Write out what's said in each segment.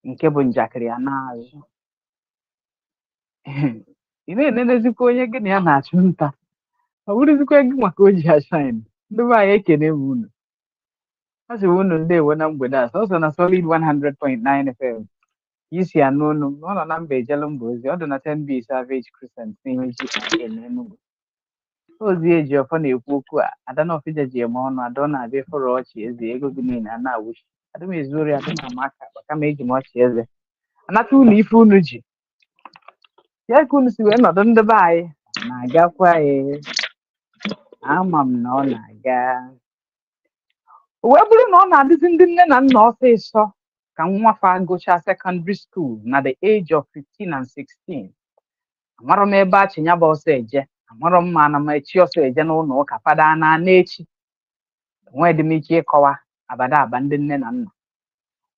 nke bụ njakịrị ya n'azụ ị na-enenezikwa onye gị na ya na-achụ nta ọ bụrụzikwa gị maka o ji ashine ndị be anyị ekene m unu a sị unu ndewo na mgbede a sọsọ na solid 100.9 FM isi anụ unu ọ nọ na mba ejelu mba ozi ọ dị na 10B Savage Crescent n'ihu ji n'Enugu ozi eji ọfọ na-ekwu okwu a adanọfija ji eme ọnụ ada ọ na-abịa ịfụrụ ọchị eze ego gị niile a na-awụchi adị m ezu ori adị m ama aka kama eji m ọchị eze anata unu ife unu ji ya ka unu si wee nọdụ ndị be anyị na-agakwa ama m na ọ na-aga wee bụrụ na ọ na-adịzi ndị nne na nna ọsịsọ ka nwafa gụchaa secondary school na the age of 15 and 16 amarọ m ebe achịnya bụ ọsọ eje amarọ m ma na m echi ọsọ eje n'ụlọ ụka fada na n'echi nwee dị m ike ịkọwa abada aba ndị nne na nna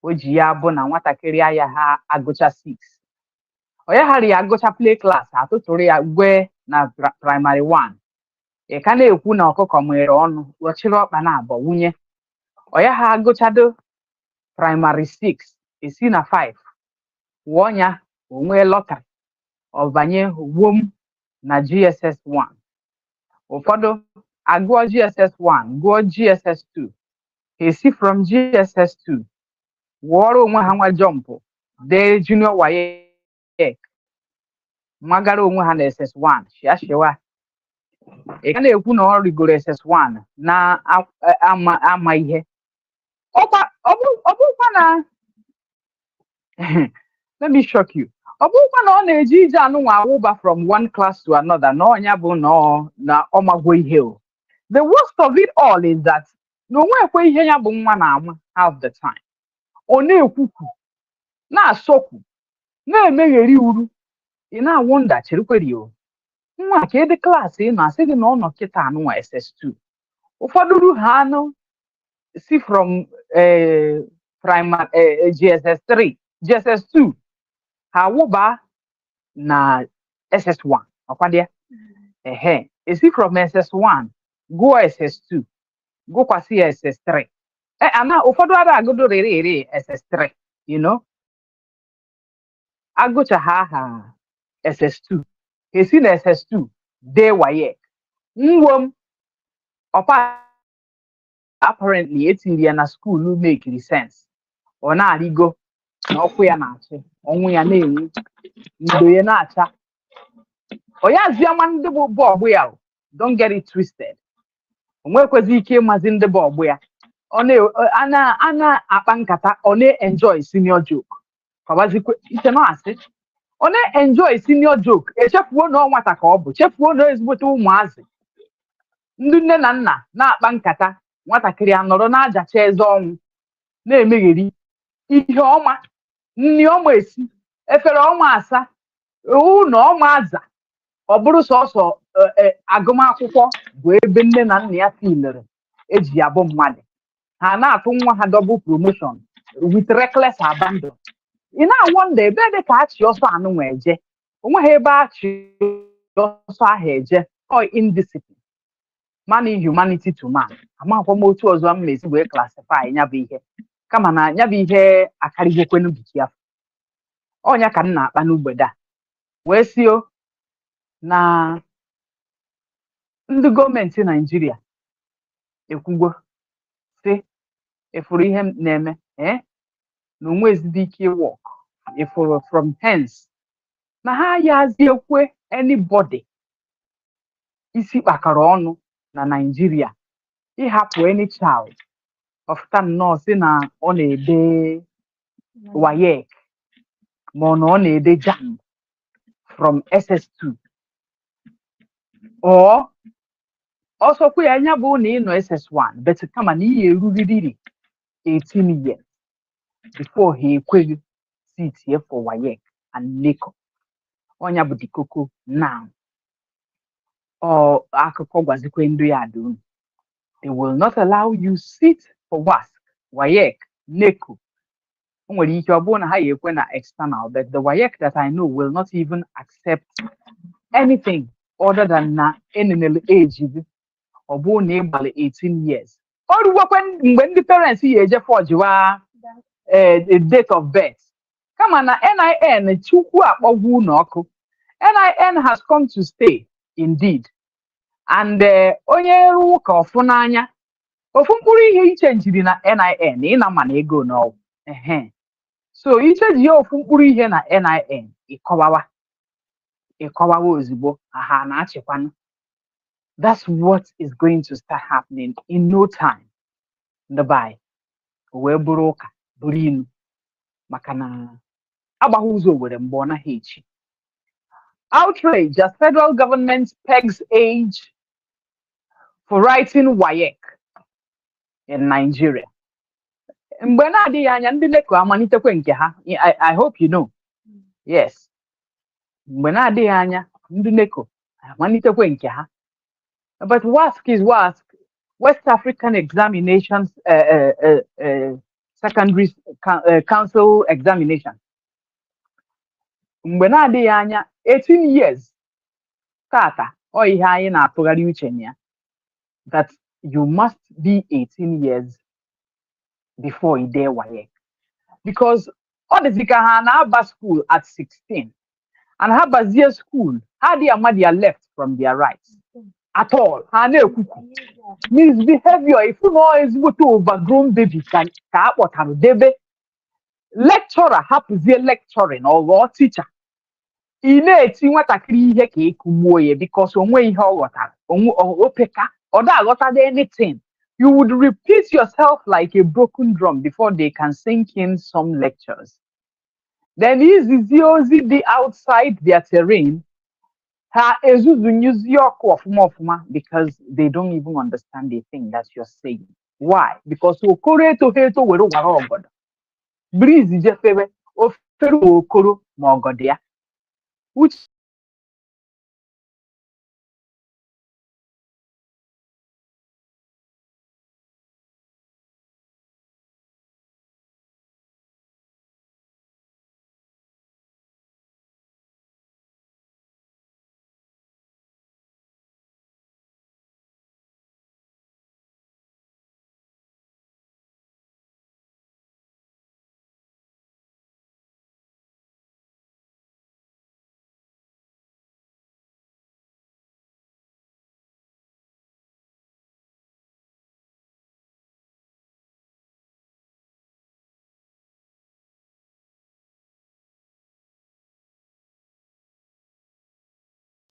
o ji ya bụ na nwatakịrị aya ha agụcha 6 onye ghara ya agụcha play class atụtụrụ ya gwe na primary 1 ị ka na-ekwu na ọkụkọ nwere ọnụ wechiri ọkpa na abọ wunye onye ha agụchado primary 6 esi na 5 wụọ ya onwe lọtrị ọbanye wom na GSS 1 ụfọdụ agụọ GSS 1 gụọ GSS 2 esi from GSS 2 wụọrọ onwe ha nwa jọmpụ dee junior WAEC magara onwe ha na SS1 shiashiwa ị ka na-ekwu na ọ rigoro SS1 na ama ihe ọ bụrụkwa na let me shock you ọ bụrụkwa na ọ na-eji ije anụnwa awụba from one class to another na ọnya bụ na ọ magwo ihe o the worst of it all is that na onwekwe ihe ya bụ nwa na-ama half the time ọ na-ekwukwu na-asọkwu na-emegheri uru ị na-awụ nda chirikweri o nwa ka ịdị klaasị ị na-asị gị na ọ nọ kịta anụnwa SS2 ụfọdụ ru ha anụ si from primary GSS3 GSS2 ha wụba na SS1 ọkwadịa esi from SS1 gụọ SS2 gụkwasị ya SS3 ana ụfọdụ ara agụdo rere SS3 you know agụcha ha SS2 esi na SS2 dee WAEC nwom ọpa apparently etiri ya na skuulu mekiri sense ọ na-arịgo na ọkụ ya na-achị ọnwụ ya na-enwu ndo ya na-acha onye aziama ndị bụ ọgbụ ya don't get it twisted o nwekwezi ike ịmazi ndị bụ ọgbụ ya a na-akpa nkata ọ na-enjoy senior joke kọbazikwe ite na asị ọ na-enjoy senior joke echefuo na ọ nwata ka ọ bụ chefuo na ezigbote ụmụazị ndị nne na nna na-akpa nkata nwatakịrị anọrọ na-ajacha eze ọnwụ na-emegheri ihe ọma nri ọma esi efere ọma asa ụlọ ọma aza ọ bụrụ sọsọ agụmakwụkwọ bụ ebe nne na nna ya filere eji ya bụ mmadụ ha na-atụ nwa ha double promotion with reckless abandon ị na-awọnda ebe dị ka achị ọsọ anụnwa eje onweghị ebe achị ọsọ ahụ eje or indiscipline man humanity to man amakwa m otu ọzọ m na-esi wee classify nya bụ ihe kama na nya bụ ihe akarịgokwenu biki afọ ọnya ka m na-akpa n'ugbede a wee sio na ndị gọọmenti Naijiria ekwugo sị efuru ihe na-eme na onwe ezigbo ike work efuru from hence na ha yaziekwe anybody isi kpakọrọ ọnụ na Naijiria ịhapụ any child ọfụta nnọọ sị na ọ na-ede WAEC ma ọ na ọ na-ede JAMB from SS2 or ọsọkwa ya anya bụ na ị nọ SS1 but kama na ihe eruriri 18 years before ha ekweghị sit here for WAEC and NECO ọnya bụ the koko now akụkọ gwazikwe ndị ya dị unu they will not allow you sit for WASSCE, WAEC, NECO. O nwere ike ọ bụrụ na ha ekwe na external but the WAEC that I know will not even accept anything other than na enenel age gị ọ bụrụ na ị gbara 18 years o ruwekwe mgbe ndị parents ya eje forgewa date of birth Come on, NIN, chukwu akpọgbu n'ọkụ. NIN has come to stay, indeed. And onye rụ ụka ọfụ n'anya, ofu mkpụrụ ihe ichenjiri na NIN, ị na ma na ego n'ọgwụ. So ichenji ofu mkpụrụ ihe na NIN, ịkọwawa ozugbo, aha na-achịkwanụ. That's what is going to start happening in no time. Ndị wee bụrụ ụka, bụrụ inu, maka na agbaghị ụzọ Owerri mgbe ọ naghị echi. Outrage as federal government pegs age for writing WAEC in Nigeria. Mgbe na-adịghị anya ndị NECO amalitekwe nke ha. I hope you know. Yes. Mgbe na-adịghị anya ndị NECO amalitekwe nke ha. But WASSCE is WASSCE, West African Examinations Secondary Council Examination. Mgbe na-adịghị anya 18 years tata ọ ihe anyị na-atụgharị uche na ya, that you must be 18 years before you dare WAEC, because ọ dịzị ka ha na-aba school at 16 and ha bazie school ha dị ama their left from their right at all. Ha na-ekwukwu misbehavior ifu na ezigbote overgrown baby ka akpọtara debe lecturer hapụzie lecturing or teacher. Ị na-eti nwatakịrị ihe ka ekugbuo ya because onwe ihe ọ ghọtara, opeka ọ da aghọtada anything. You would repeat yourself like a broken drum before they can sink in some lectures. Then izizi ozi dị outside their terrain, ha ezuzu nyuzi ọkụ ọfụma because they don't even understand the thing that you're saying. Why? Because okoro eto were wara ogodo. Breeze jefere ofere okoro ma ogodo ya. Which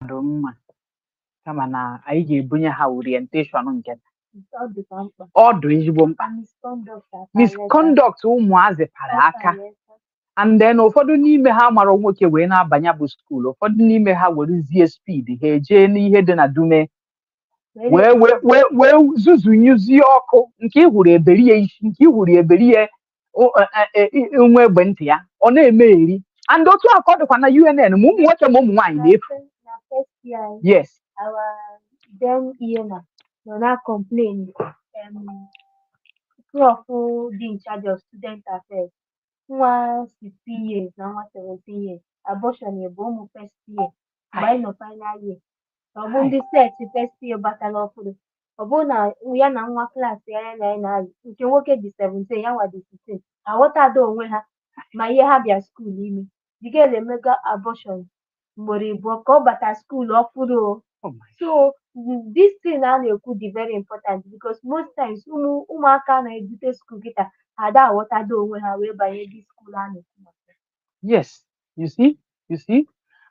mma kama na anyị ga-ebunye ha orientation nke ọdụ ezigbo mkpa. Misconduct ụmụazị para aka, and then ụfọdụ n'ime ha mara nwoke wee na-abanye bụ skuul, ụfọdụ n'ime ha werezie speed ha ejee n'ihe dị na dume wee zuzunyuzie ọkụ nke ihuru eberie isi, nke ihuru eberie nwe egbe ntị ya ọ na-eme eri. And otu aka ọ dịkwa na UNN ma ụmụ nwoke ma ụmụ nwaanyị na-efu. Yes. Then na complain prof dị in charge of student affairs nwa 16 years na nwa 17 years abortion bụ ụmụ first year mgbe anyị nọ final year. Ọ bụ ndị set first year batara ọfụrụ, ọ bụ na ya na nwa klaasị ya na-ayị nke nwoke dị 17 ya nwa dị 16 aghọtado onwe ha ma ihe ha bịa skuul ime dịka emega abortion mgbere ịbụọ ka ọ bata skuul ọfụrụ. So this thing a na-ekwu dị very important because most times ụmụaka na-ebute skuul kịta ada aghọtado onwe ha wee banye dị skuul a na-ekwu. Yes, you see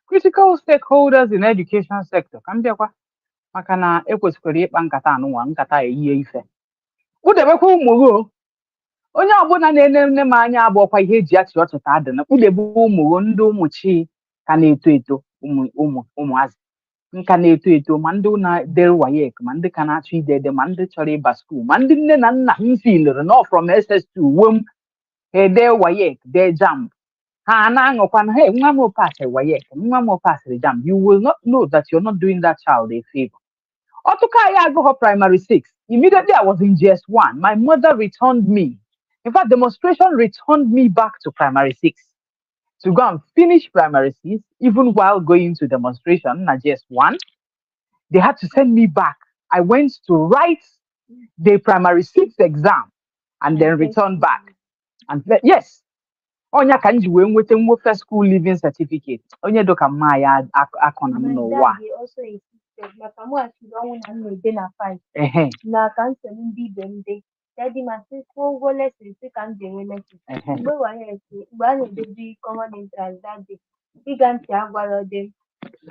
critical stakeholders in education sector ka m bịakwa maka na ekwesịkwara ịkpa nkata anụnwa nkata ehihie ife kpụdebekwa ụmụ gị. Onye ọbụla na-ene m anya abụọkwa ihe eji achị ọchịta adị na kpụdebe ụmụ gị, ndị ụmụchi ka na-eto eto, ụmụazị nka na-eto eto, ma ndị na-dere WAEC, ma ndị ka na-achọ ide ma ndị chọrọ ịba skuul, ma ndị nne na nna m filere nọ from SS2 wom ede WAEC dee JAMB ha na-aṅụkwa na hey, nwa m pasịrị WAEC, nwa m pasịrị JAMB. You will not know that you're not doing that child a favor. Ọtụka ya agụghọ primary 6. Immediately I was in GS1. My mother returned me. In fact, demonstration returned me back to primary 6 to go and finish primary 6. Even while going to demonstration na GS1, they had to send me back. I went to write the primary 6 exam and then return back. And yes, Onya ka nji wee nweta nwo first school living certificate. Onye doka mma ya akona m no wa. My dad also insisted maka mụ achịrị ọnwụ na m na-ede na 5 Ehe. na ka nsọ ndị ibe m dị. Daddy ma sị kwụọ ụgwọ lesson sị ka m ga-enwe lesson. Mgbe a na-edezi common entrance that day, ịga ntị agwara dị m.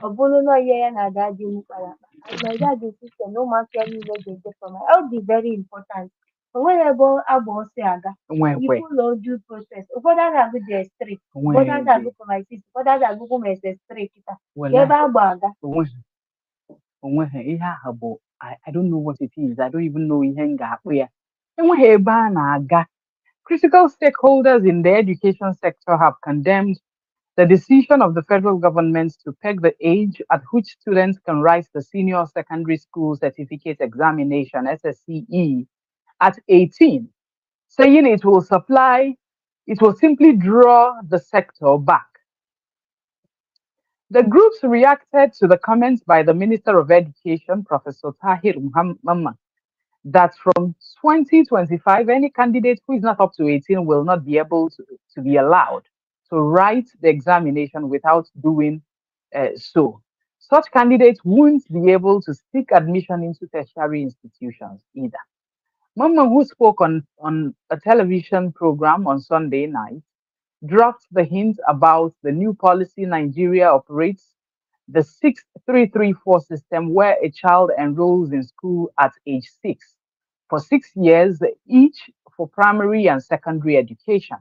Ọ bụrụ na ihe ya na dad m kpara akpa. And my dad insisted na ụmụaka ya niile ga-eje for my health is very important. O nwere ebe agba ọsọ aga. You follow due process. Ụfọdụ a na-agụ JS3, ụfọdụ a na-agụ for my sis, ụfọdụ a na-agụ ma SS3 kịta. Ka ebe agba aga. Ihe ahụ bụ I don't know what it is. I don't even know ihe m ga-akpụ ya. Enweghị ebe a na-aga. Critical stakeholders in the education sector have condemned the decision of the federal government to peg the age at which students can write the Senior Secondary School Certificate Examination, SSCE, at 18, saying it will simply draw the sector back. The groups reacted to the comments by the Minister of Education, Professor Tahir Muhammad, that from 2025, any candidate who is not up to 18 will not be able to be allowed to write the examination without doing so. Such candidates won't be able to seek admission into tertiary institutions either. Mama, who spoke on a television program on Sunday night, dropped the hint about the new policy Nigeria operates, the 6334 system, where a child enrolls in school at age 6 for 6 years each for primary and secondary education.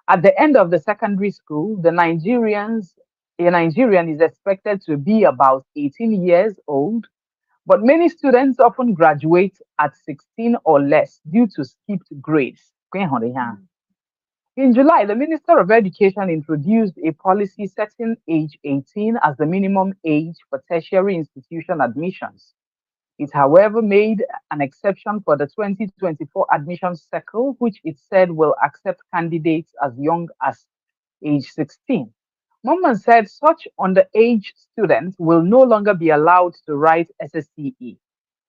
At the end of the secondary school, a Nigerian is expected to be about 18 years old, but many students often graduate at 16 or less due to skipped grades. In July, the Minister of Education introduced a policy setting age 18 as the minimum age for tertiary institution admissions. It, however, made an exception for the 2024 admission cycle, which it said will accept candidates as young as age 16. Momman said such underage students will no longer be allowed to write SSCE.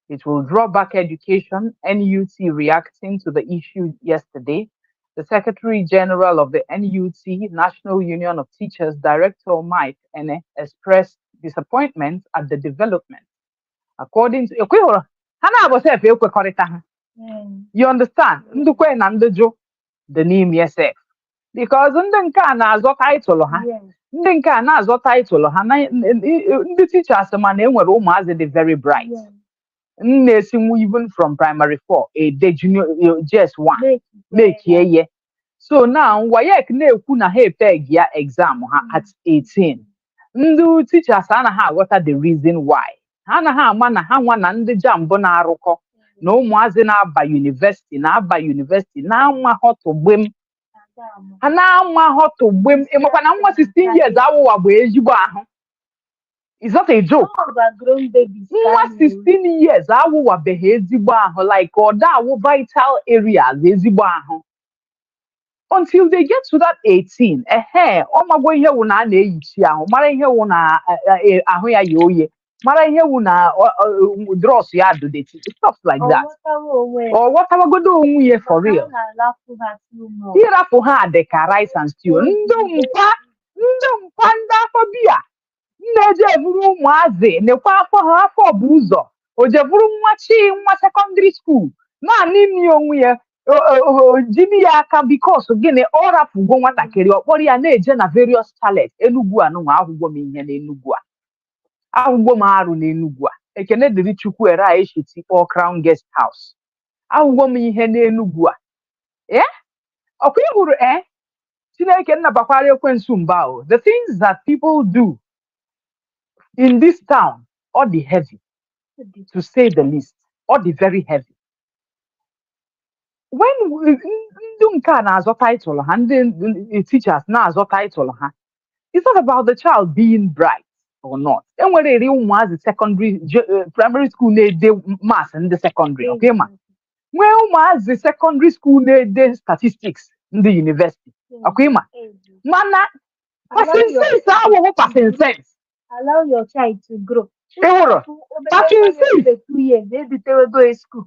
It will draw back education. NUT reacting to the issue yesterday, the Secretary General of the NUT, National Union of Teachers, Director Mike Ene, expressed disappointment at the development. According to you understand? The name yourself. Because the teachers are very bright. Even from primary 4, a junior just 1 make yeah. So now why kuna hey peg ya exam at 18. Ndu teachers what are the reason why? Mana ha nwa na ndị jambo na arụkọ na ụmụazị na-aba university na-ama hotụgbem ha na-ama hotụgbem ịmakwa na nwa 16 years awụwa bụ ezigbo ahụ. It's not a joke. Nwa 16 years awụwa beghị ezigbo ahụ like ọdawo vital areas ezigbo ahụ. Until they get to that 18, ọmagbo ihe wụ na a na-eyichi ahụ mara ihe wụ na ahụ ya ya oye. Mara ihe wu na dross ya do the stuff like that. Or whatever go do onwe for real. Irapu ha de ka rice and stew. Ndụ mpa ndị afọ biya. Nneje bụrụ ụmụazị nekwa afọ ha afọ bụ ụzọ. O je bụrụ nwa secondary school. Naanị imi onwe ya jini ya aka because gịnị ọ rapụgo nwatakịrị ọkpọrọ ya na-eje na various chalets Enugu anụnwa ahụgwọ m ihe na Enugu a. Ahụgwọ m arụ n'Enugu a ekene dịrị Chukwu ere a eshiti kpọọ Crown Guest House. Ahụgwọ m ihe n'Enugu a ọkwa ị hụrụ Chineke nnabakwara ekwensu mba o. The things that people do in this town all the heavy, to say the least, all the very heavy. When ndị nke a na-azọ title ha ndị teachers na-azọ title ha, it's not about the child being bright or not. Enwere ụmụazị secondary primary school na-ede maths ndị secondary, okay ma? Nwee ụmụazị secondary school na-ede statistics ndị university, okay ma? Mana passing sense awụghụ passing sense. Allow your child to grow. Passing sense 2 years they go school.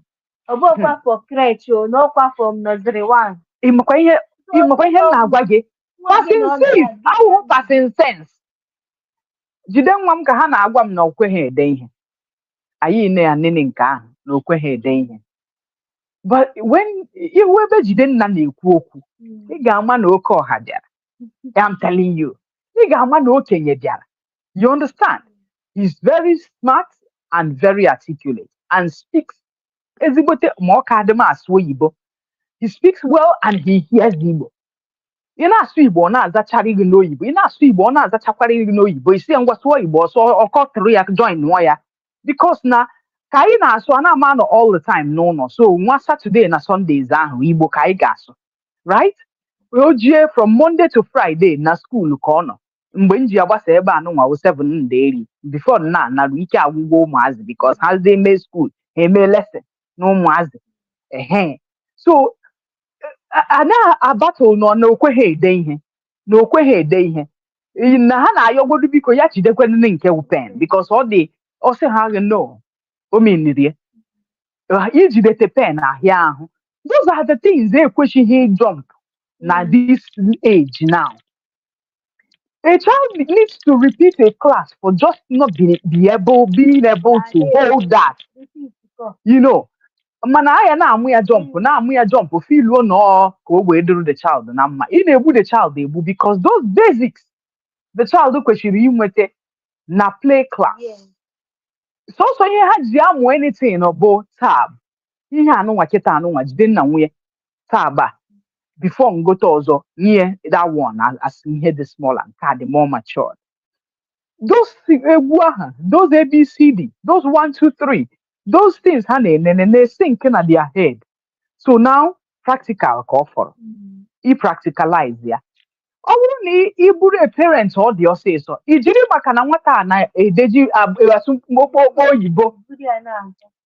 About for crèche or no from nursery 1. Ịmakwa ihe na-agwa gị Passing safe. How passing sense? Jide nwa m ka ha na-agwa m na o kweghị ede ihe. Anyị na ya nene nke ahụ na o kweghị ede ihe. But when ihu ebe jide nna na-ekwu okwu, ị ga-ama na oke ọha bịara. I'm telling you. Ị ga-ama na okenye bịara. You understand? He's very smart and very articulate and speaks ezigbote ma ọ ka adị m asụ oyibo. He speaks well and he hears Igbo. Ị na-asụ Igbo ọ na-azachara gị n'oyibo. Ị na-asụ Igbo ọ na-azachakwara gị n'oyibo. Isi ngwa sụọ Igbo ọsọ ọkọtụrụ ya join nụọ ya. Because na ka anyị na-asụ a na-ama nọ all the time n'ụlọ. So nwa Saturday na Sundays ahụ Igbo ka anyị ga-asụ. Right? O jie from Monday to Friday na school ka ọ nọ. Mgbe m ji agbasa ebe anụnwa o 7 nderi before na narụ ike agwụgwọ ụmụazị because ha dị mee school ha eme lesson na ụmụazị. So a na-abattle nọ na okweghị ede ihe na okweghị ede ihe na ha na-ayọgodu biko ya jidekwenụ nke wu pen because ọ sị ha no o meniri ijidete pen ahịa ahụ. Those are the things ekwesịghị jump na this age now. A child needs to repeat a class for just not being able to hold that. You know, mana aya na-amụ ya jump filuo nọ ka o wee duru the child na mma. Ị na-egbu the child egbu because those basics the child kwesịrị inweta na play class. So ihe ha ji amụ anything bụ tab. Ihe anụnwa kịta anụnwa jide nna nwunye tab a before ngote ọzọ nye that one as ihe dị smaller nke dị more matured. Those egwu aha, those ABCD, those 1 2 3, those things ha na sink na their head. So now practical ka ọ fọrọ. I practicalize ya. Ọ bụrụ na ị bụrụ a parent ọ dị ọsịsọ, i jiri maka na nwata a na-edeji asụ mkpokpo oyibo.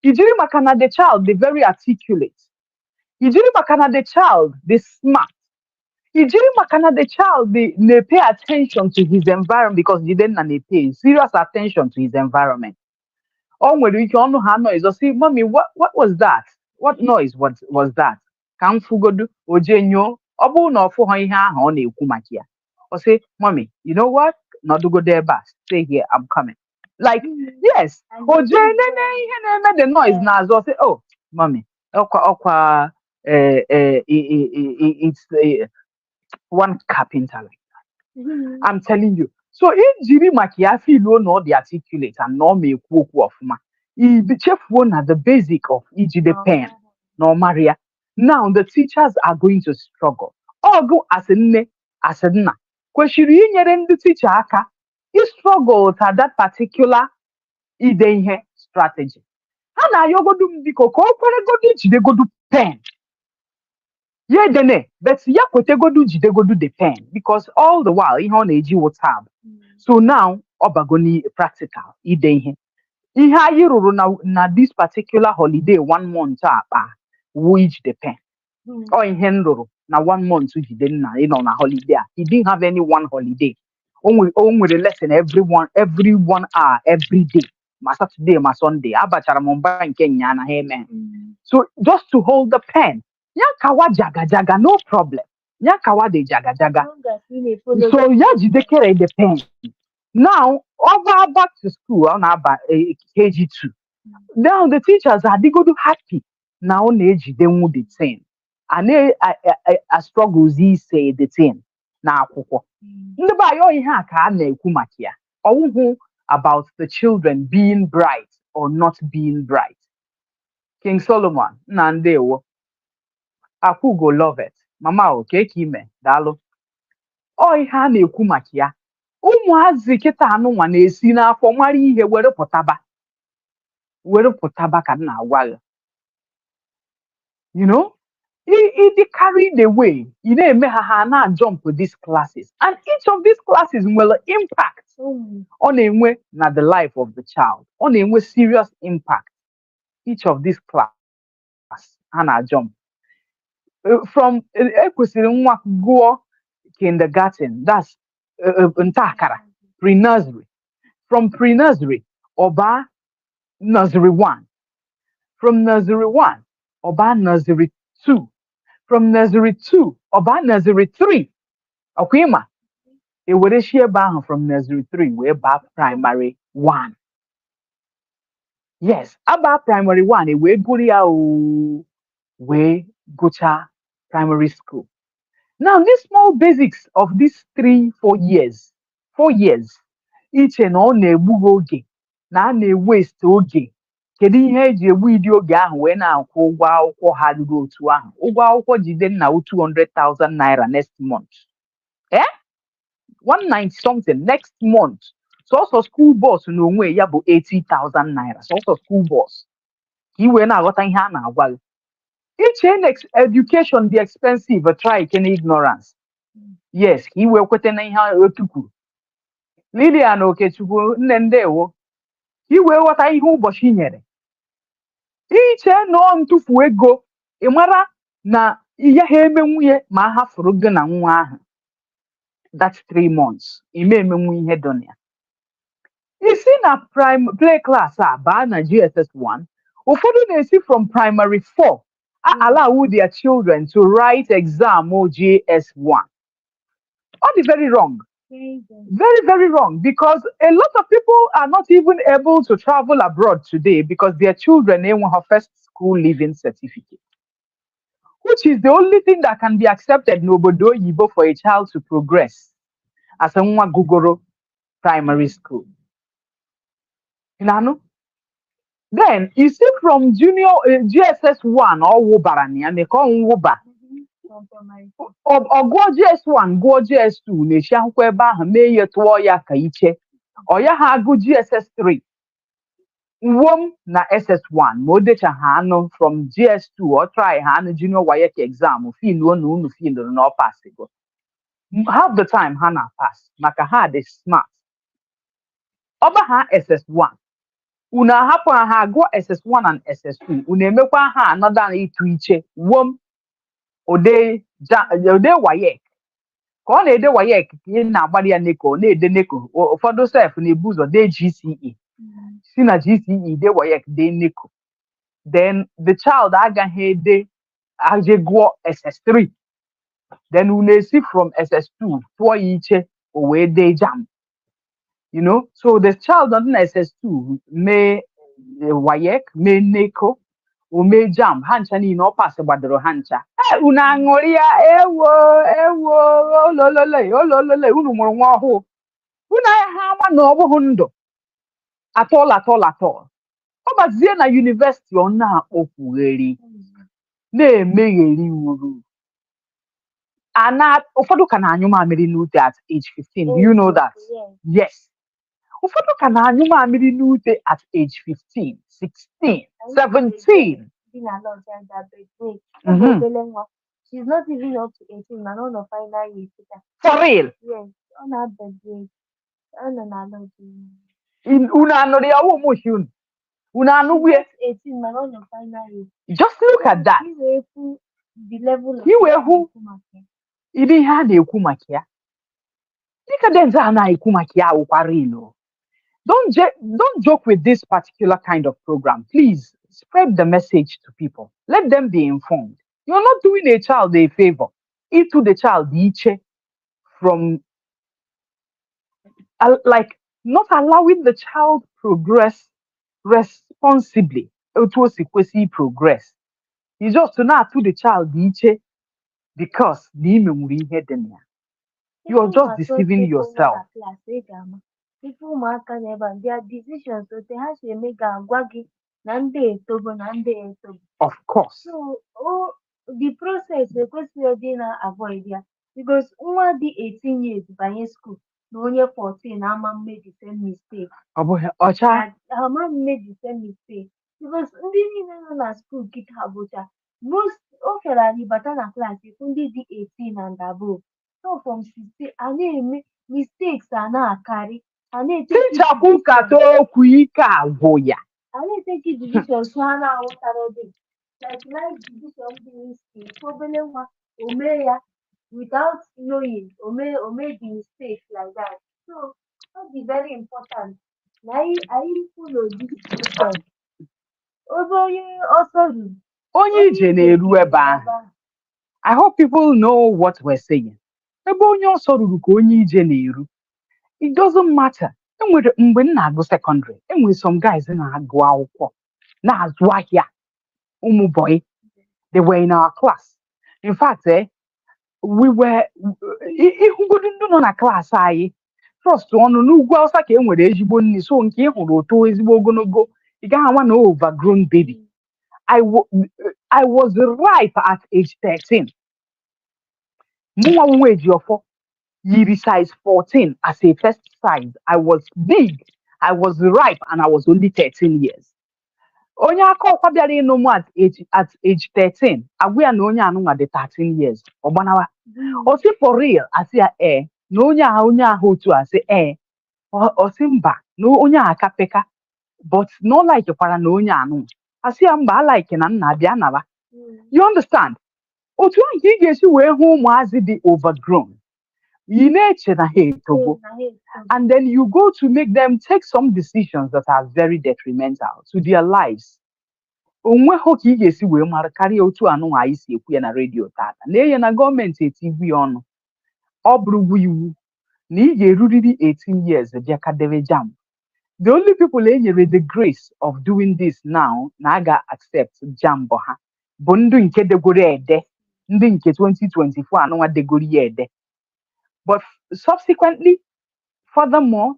I jiri maka na the child dị very articulate. I jiri maka na the child dị smart. I jiri maka na the child dey pay attention to his environment because Jidenna na-pay serious attention to his environment. O nwere ike ọnụ ha noise or say, mommy, what was that? What noise was that? Ka m fugodu ojenyo ọ bụrụ na ọ fụghọ ihe ahụ ọ na-ekwu maka ya. Or say, mommy, you know what? Nọdụgodo ebe a, stay here, I'm coming. Like, yes, oje nene ihe na-eme the noise n'azụ say, oh, mommy, ọkwa it's one carpenter like that. I'm telling you. So ijiri maka ya feel no the articulate and no me ekwu okwu ọfụma. I chefuo na the basic of ijide pen no Maria. Now the teachers are going to struggle. Ọgụ as nne as nna kwesịrị inyere ndị teacher aka I struggle at that particular ide ihe strategy. Ha na-ayọgodu m biko ka o kweregodu ijidegodu pen. Yeah, dene, but ya kwetegodu jidegodu the pen because all the while ihe ọ na-eji wụ tab. So now ọbagoni practical ide ihe. Ihe anyị rụrụ na this particular holiday 1 month akpa wụ ijide pen. Ọ ihe m rụrụ na 1 month jide nna ịnọ na holiday. He didn't have any one holiday. O nwere lesson every 1 hour every day. Ma Saturday ma Sunday. Abachara m mba nke nya na ha eme. So just to hold the pen. Yakawa jaga jaga, no problem. Yakawa de jaga jaga. So ya jidekere the pen. Now, over back to school, on about KG2. Now the teachers are they go to happy. Now age they won't the thing. And a struggle say the thing. Now, nobody only kumakia. Or about the children being bright or not being bright. King Solomon, Nandewo. Aku go love it. Mama okay kime dalo. O ihe a na-ekwu maka ya. Ụmụazị kịta anụnwa na-esi n'afọ mara ihe were pụtaba ka na agwa ya. You know? It carried away. You na-eme ha na jump with these classes. And each of these classes will impact on enwe na the life of the child. On enwe serious impact. Each of these class na jump. From ekwesịrị nwa gụọ kindergarten, that's ntakara, pre-nursery. From pre-nursery, ọba nursery 1. From nursery 1, ọba nursery 2. From nursery 2, ọba nursery 3. Akwima, e were share ba from nursery 3 wee ba primary 1. Yes, aba primary 1 e wee gụrụ ya wee gụcha primary school. Now, these small basics of these 3 4 years, 4 years, iche na ọ na-egbu gị oge na a na-ewest oge. Kedu ihe eji egbu ịdị oge ahụ wee na-akwụ ụgwọ akwụkwọ ha ruru otu ahụ? Ụgwọ akwụkwọ jide nna 200,000 naira next month. Eh? 190 something next month. Sọsọ school bus n'onwe ya bụ 80,000 naira. Sọsọ school bus. Ka i wee na-aghọta ihe a na-agwa gị. Iche na education dị expensive, try ikene ignorance. Yes, ka i wee kweta na ihe otu kwuru. Lilian Okechukwu, nne ndewo, ka i wee ghọta ihe ụbọchị nyere. Iche na ọ ntụfu ego, ị mara na ihe ha emenwu ya ma a hafụrụ gị na nwa ahụ. That's 3 months. Ime emenwu ihe dọ na ya. Isi na play class a baa na GSS 1, ụfọdụ na-esi from primary 4 allow their children to write exam or GS1. All is very wrong. Very, very wrong, because a lot of people are not even able to travel abroad today because their children want her first school leaving certificate, which is the only thing that can be accepted n'obodo oyibo for a child to progress as a nwa gugoro primary school. You know? Then you see from junior GSS 1 or wubarani and they call wuba. Or go GS1, go GS2, na-eshi akwụkwọ ebe ahụ mee ihe tụọ ya ka iche. Ọ ya ha agụ GSS 3. Nwom na SS1, ma o decha ha anụ from GS2 or try ha anụ junior WAEC exam, filuo na unu filuru na ọ pasigo. Half the time ha na pass, maka ha dị smart. Ọba ha SS1. Unu ahapụ ha agụọ SS1 and SS2. Unu emekwa ha another ịtụ iche. Wom ode WAEC. Ka ọ na-ede WAEC ka ị na-agbara ya neko, na-ede neko. Ụfọdụ sef na-ebu ụzọ dee GCE. Si na GCE dee WAEC dee neko. Then the child agaghị ede aje gụọ SS3. Then unu esi from SS2 tụọ ya iche o wee dee JAMB. You know, so the child on SS2 may WAEC, may NECO, or may JAMB, hancha ni no pass gbadoro hancha. Una ngoria ewo ololole unu mụrụ nwa ọhụụ. Una ha ma na ọ bụghị ndụ. At all. Ọ bazie na university ọ na-akpọkwugheri, na-emegheri uru. Ụfọdụ ka na-anyụ mamịrị n'ute at age 15. Do you know that? Yes. Ụfọdụ ka na-anyụ mamịrị n'ute at age 15, 16, 17. She's not even up to 18, man. On the final year. For real? Yes, on her birthday. Una anọrọ ya ụmụ unu. Una anụ wie? 18, man. On the final year. Just look at that. The level of Iwe hụ ihe ha na-ekwu maka ya. Decadence a na-ekwu maka ya ụkwara ilo. Don't joke with this particular kind of program. Please spread the message to people. Let them be informed. You're not doing a child a favor. Into the child iche from like not allowing the child progress responsibly. It was progress. It's just to not to the child iche because you're just deceiving yourself. People ụmụaka n'ebe a, their decisions otu ha si eme ga-agwa gị na ndị etogo na ndị etogo. Of course. So the process ekwesịghị ịdị na-avoid ya because nwa dị 18 years banye school na onye 14 ama mme the same mistake. Ọ bụghị ọcha. Ama mme the same mistake because ndị niile nọ na school kịta bụcha most o fere anyị bata na klaasị ịfụ ndị dị 18 and above. So from 16 a na-eme mistakes a na-akarị. Tichapụ nkata okwu ike agwụ ya. I na-eteki division so ha na-aghọtara dị. Like life division dị mistake. Obele nwa omee ya without knowing omee the mistake like that. So that is very important. Na anyị follow this process. Obe onye ọsọ ruru. Onye ije na-eru ebe ahụ. I hope people know what we're saying. ebe onye ọsọ ruru ka onye ije na-eru. It doesn't matter. Enwere mgbe m na-agụ secondary, enwere some guys na-agụ akwụkwọ, na-azụ ahịa, ụmụ boy, they were in our class. In fact, we were ihugodu ndị nọ na klaasị anyị, trust ọnụ n'ugwu Awụsa ka e nwere ezigbo nri, so nke ị hụrụ oto ezigbo ogologo, ị gaghị ama na overgrown baby. I was ripe at age 13. Mụnwa nwa Ejiofọ yiri size 14 as a first size. I was big, I was ripe, and I was only 13 years. Onye aka ọkwa bịara ịnụ m at age 13, agwa ya na onye anụnwa dị 13 years. Ọgbanawa. O si for real, asị ya na onye ahụ otu asị o si mba na onye a aka peka, but no like kwara na onye anụnwa. Asị ya mba, like na nna bịa naba. You understand? Otu ahụ ka ị ga-esi wee hụ ụmụazị dị overgrown. You na-eche na ha etogo, and then you go to make them take some decisions that are very detrimental to their lives. Onwe ho ka ị ga-esi wee mara karịa otu anụnwa anyị si ekwu ya na redio tata. Na-enye na gọọmenti etigwu ya ọnụ. Ọ bụrụgwu iwu na ị ga-eruriri 18 years bịa kadebe jam. The only people enyere the grace of doing this now na aga accept jambo ha bụ ndị nke degoro ede, ndị nke 2024 anụnwa degoro ya ede. But subsequently, furthermore,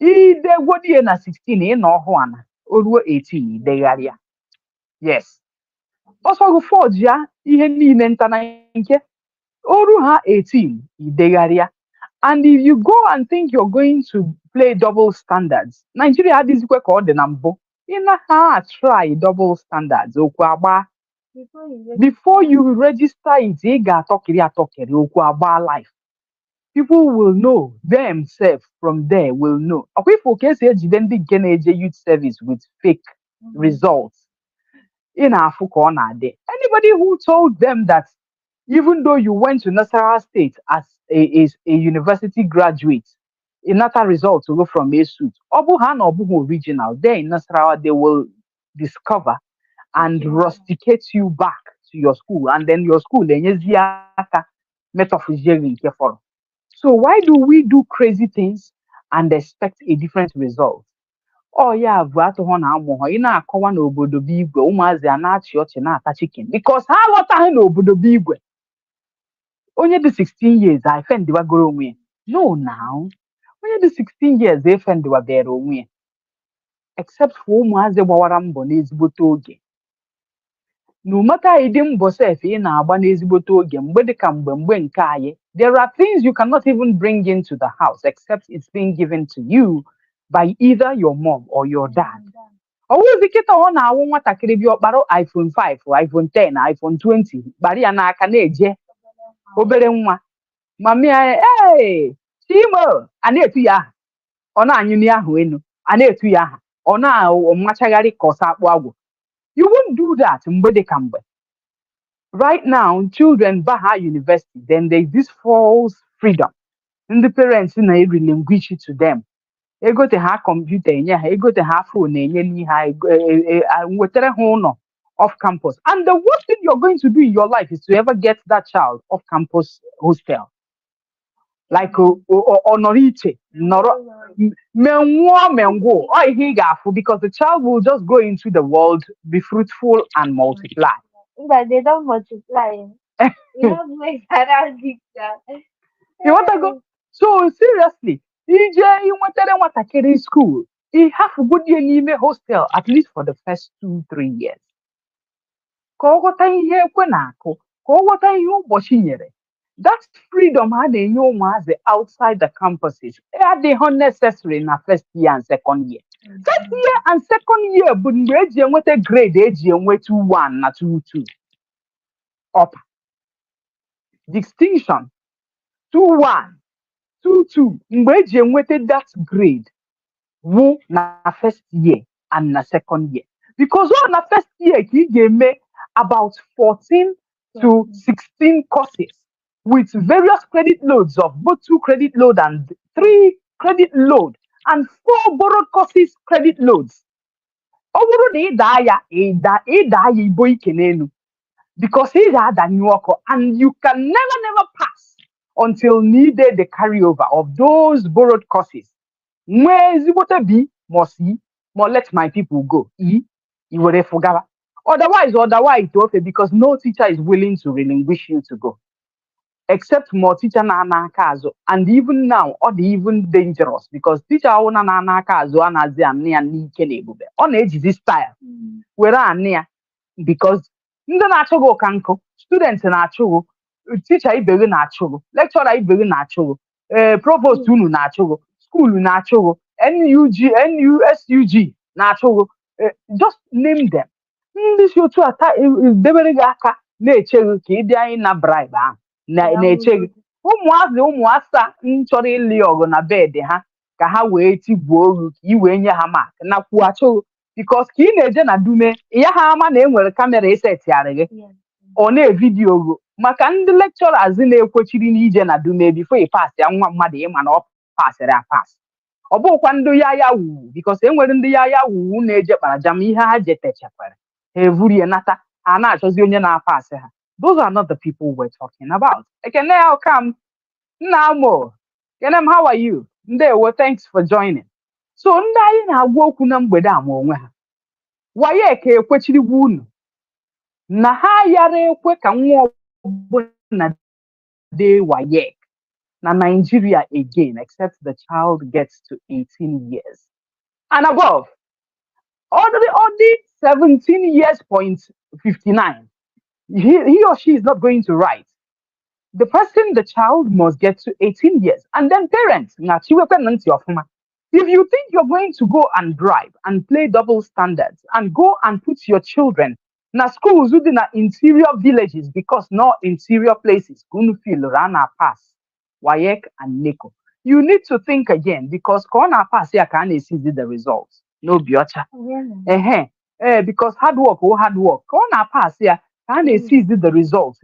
idegwodie na 16 ịnọ ọhụụ ana, o ruo 18 idegharịa. Yes. Also go forge ya ihe niile nta na nke oru ha 18 idegharịa. And if you go and think you're going to play double standards, Nigeria adịzikwe ka ọ dị na mbụ. Ị na ha try double standards okwu agba. Before you register it, ị ga-atọkịrị okwu agba life. People will know themselves from there will know. Ọkwa ifo ka esi ejide ndị nke na-eje youth service with fake results. In Africa, anybody who told them that even though you went to Nasarawa State as a university graduate, another result to go from a suit, Obuhan or Obuhu original, there in Nasarawa, they will discover and rusticate you back to your school, and then your school, so why do we do crazy things and expect a different result? Oh yeah, bụ atụghọ na amụghọ ị na-akọwa n'obodo bụ igwe ụmụazị a na-achị ọchị na-ata chicken because ha aghọtaghị n'obodo bụ igwe. Onye dị 16 years efendiwagoro onwe ya? No now. Onye dị 16 years efendiwabere onwe ya, except for ụmụazị gbawara mbọ n'ezigbote oge. No matter ịdị mbọ sef ị na-agba n'ezigbote oge mgbe dịka mgbe nke anyị, there are things you cannot even bring into the house except it's being given to you by either your mom or your dad. Always the kid on our nwatakịrị bi ọkpara iPhone 5, iPhone 10, iPhone 20, bari ya n'aka na-eje obere nwa. Mami Chimo, a na-etu ya aha. Ọ na-anyụ n'ahụ enu, a na-etu ya aha. Ọ na-amachagharị ka ọsa akpụ agwụ. You won't do that mgbe dị ka mgbe. Right now, children Baha University, then there's this false freedom. And the parents relinquish it to them. Ego te ha computer enye ha, ego te ha phone enye ni ha, wetere ha ụnọ off campus. And the worst thing you're going to do in your life is to ever get that child off campus hostel. Like Onoriche, Menwo, because the child will just go into the world, be fruitful and multiply. But they don't multiply. You have to make that You want to go? So seriously, you want to get in school. You have to go to an hostel at least for the first 2-3 years. That freedom had a new master outside the campuses. They are necessary in the first year and second year. First year and second year, but with a grade age and way 2-1 na 2-2. Up. Distinction 2-1, 2-2. With that grade, who na first year and na second year. Because on the first year, he gave me about 14 to 16 courses with various credit loads of both 2 credit load and 3 credit load and 4 borrowed courses credit loads. Because he's had a new and you can never pass until needed the carryover of those borrowed courses. Where is what be more see, more let my people go. You will forget. Otherwise, okay, because no teacher is willing to relinquish you to go. Except more teacher na kazo. And even now, or the even dangerous because teacher ona na kazo anazi amni and ni kenebube. On age this style. Where near because ndị na-achọghị ụka students na-achọghị teacher ibe gị na-achọghị lecturer ibe gị na-achọghị provost unu na-achọghị school na-achọghị NUSUG na-achọghị just name them. Ndị si otu ata debere gị aka na-echeghị ka ịdị anyị na bribe ahụ na-echeghị ụmụasa chọrọ ịlị ọgụ na bed ha ka ha wee tigbuo oru ka i wee nye ha mark na kwuo achọghị because ka ị na-eje na dume ya ha ama na enwere kamera esetịarị gị ọ na-evidiyo gị maka ndị lecturers na-ekwechiri n'ije na dume before ị pass ya nwa mmadụ ịma na ọ pasịrị apas ọ bụkwa ndị ya wuwu because enwere ndị ya wuwu na-eje kparajam ihe ha jetechakwara ha evurie nata ha na-achọzi onye na-apasị ha. Those are not the people we're talking about. Ekene come Namo. Kenem, how are you? Ndewo, thanks for joining. So ndị anyị na-agwa okwu na mgbede a ma onwe ha WAEC ekwechiri unu na ha yara ekwe ka nwa ọbụla dee WAEC na Nigeria again except the child gets to 18 years and above. Only 17 years point 59. He or she is not going to write. The the child must get to 18 years. And then parents, if you think you're going to go and drive and play double standards and go and put your children na schools within interior villages because no interior places, Gunfil, Rana Pass, WAEC and NECO, you need to think again because Corona Pass here can see the results. No biocha. Because hard work. Corona Pass here can see the results.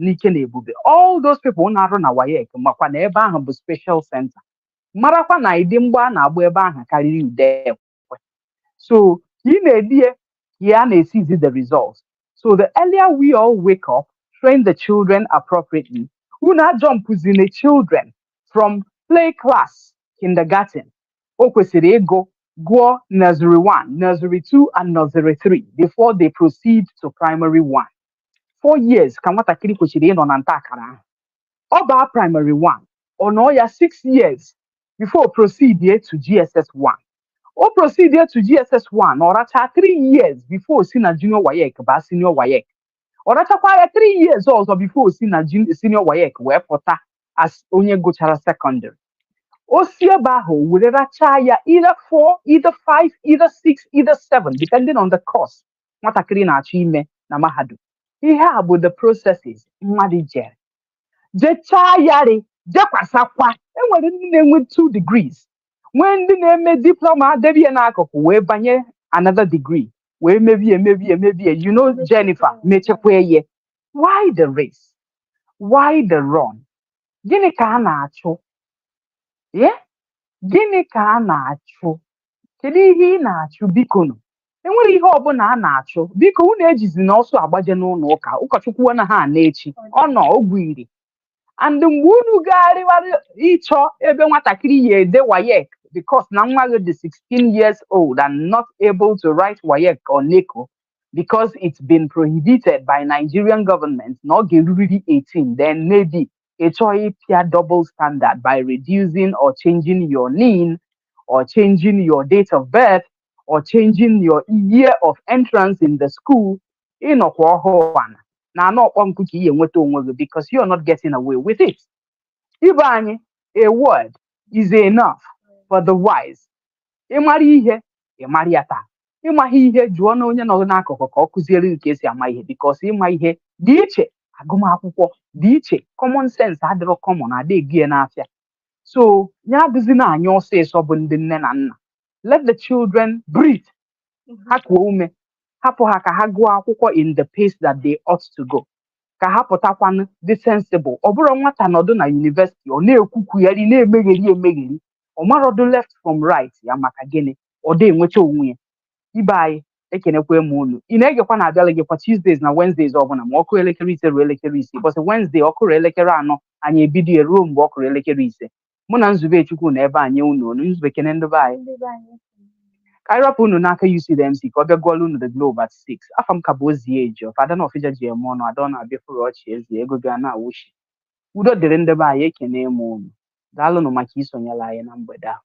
All those people who are on a WAEC, Makwaneba have a special center. Marakwa na idimba na agba ebe ahụ karịrị ude. So he sees the results. So the earlier we all wake up, train the children appropriately, we not jump within the children from play class, kindergarten, okwesiri go nursery 1, nursery 2, and nursery 3 before they proceed to primary 1. 4 years, kamata kiri kwesiri no nantakara. Oba primary 1, onoya 6 years. Before proceed here to GSS1. Or proceed here to GSS1 or at 3 years before senior junior WAEC ba senior WAEC. Or at 3 years also before senior senior WAEC where pota as onye gochara secondary. O baho will chaya either 4, either 5, either 6, either 7, depending on the course. Matakiri na achime na mahadu. He have with the processes madijere. Je chayari. Enwere ndị na-enwe 2 degrees. When ndị na-eme diploma debie n'akụkụ wee banye another degree wee mebie you know Jennifer mechekwa ye. Why the race? Why the run? Gịnị ka a na-achụ? Gịnị ka a na-achụ? Kedu ihe ị na-achụ biko nụ? Enwere ihe ọbụla a na-achụ biko unu ejizi n'ọsọ agbaje n'ụlọ ụka ụkọchukwu na ha na-echi ọ nọ ogwiri. And the Munu Gari Icho ebe nwatakịrị ye de WAEC because na nwa gị dị 16 years old and not able to write WAEC or NECO because it's been prohibited by Nigerian government, not really 18, then maybe a choice double standard by reducing or changing your NIN or changing your date of birth or changing your year of entrance in the school in Okwahoana. Now, not one cookie because you're not getting away with it. Ibani, a word is enough for the wise. Emarihe, Emariata. Emahihe, Juana Nako, Kuzieri case Amaihe, because Emaihe, Diche, Aguma, Diche, common sense, had no common, I did gear after. So, Yabizina, your say sobun. Let the children breathe. Hakwume. Hapo haka hagwa akwụkwọ in the pace that they ought to go. Ka hapụtakwanụ dị sensible. Ọ bụrụ nwata nọdụ na university, ọ na-ekwukwu ya na-emegheri. Ọ marodo left from right ya maka gịnị. Ọ dị enwecha onwe ya. Ibe anyị ekenekwa m unu. Ị na-egekwa na abịala gịkwa Tuesdays na Wednesdays ọbụla ma ọkụ elekere 5 ruo elekere 6. Because Wednesday ọkụ elekere 4 anyị ebido ruo mgbe ọ kụrụ elekere ise mụ na Nzube Chukwu na ebe anyị unu Nzube kene ndị be anyị ka anyị rapụ unu n'aka UCDMC ka ọ bịa gụọla unu The Globe at 6 afọ m ka bụ Ozie Eji of Ada na Ọfịja ji eme ọnụ Ada ọ na-abịa fụrụ ọchị ezi ego ga na-awụchi udo dịrị ndị be anyị ekene m unu daalụnụ maka isonyela anyị na mgbede a